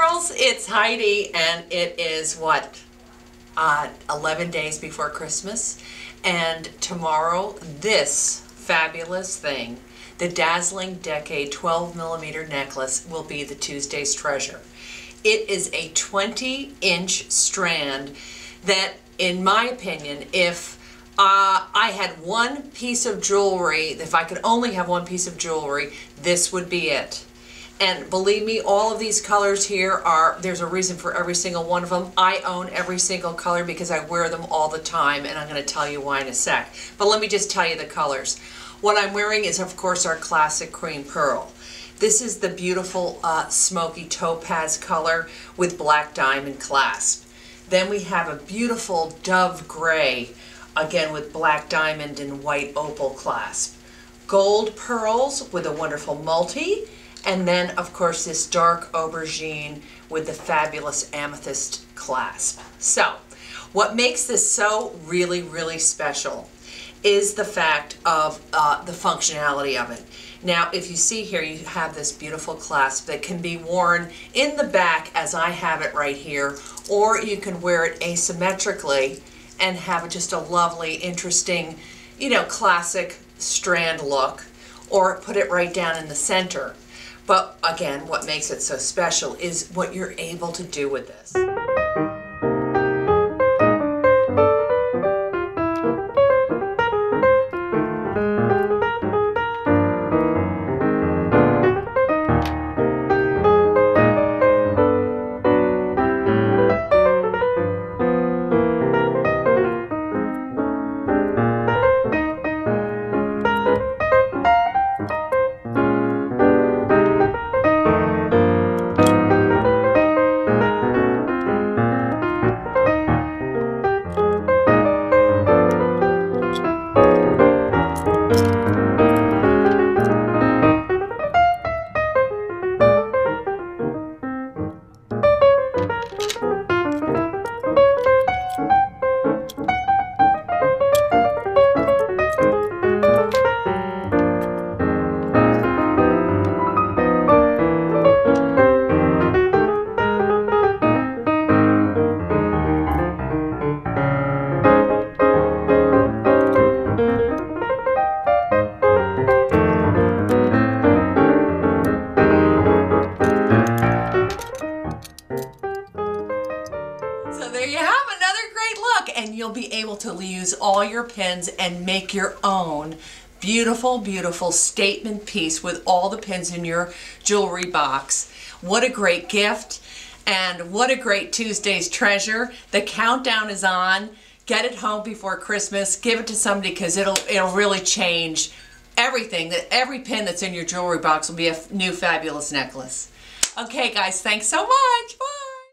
Pearls, it's Heidi, and it is what, 11 days before Christmas, and tomorrow this fabulous thing, the Dazzling Deco 12mm necklace, will be the Tuesday's treasure. It is a 20-inch strand that, in my opinion, if I had one piece of jewelry, if I could only have one piece of jewelry, this would be it. And believe me, all of these colors here are, there's a reason for every single one of them. I own every single color because I wear them all the time, and I'm going to tell you why in a sec. But let me just tell you the colors. What I'm wearing is, of course, our classic cream pearl. This is the beautiful smoky topaz color with black diamond clasp. Then we have a beautiful dove gray, again with black diamond and white opal clasp. Gold pearls with a wonderful multi. And then, of course, this dark aubergine with the fabulous amethyst clasp. So, what makes this so really, really special is the fact of the functionality of it. Now, if you see here, you have this beautiful clasp that can be worn in the back as I have it right here, or you can wear it asymmetrically and have just a lovely, interesting, you know, classic strand look, or put it right down in the center. But again, what makes it so special is what you're able to do with this. So there you have another great look, and you'll be able to use all your pins and make your own beautiful, beautiful statement piece with all the pins in your jewelry box. What a great gift, and what a great Tuesday's treasure. The countdown is on. Get it home before Christmas. Give it to somebody, because it'll really change everything. That every pin that's in your jewelry box will be a new fabulous necklace. Okay guys, thanks so much. Bye.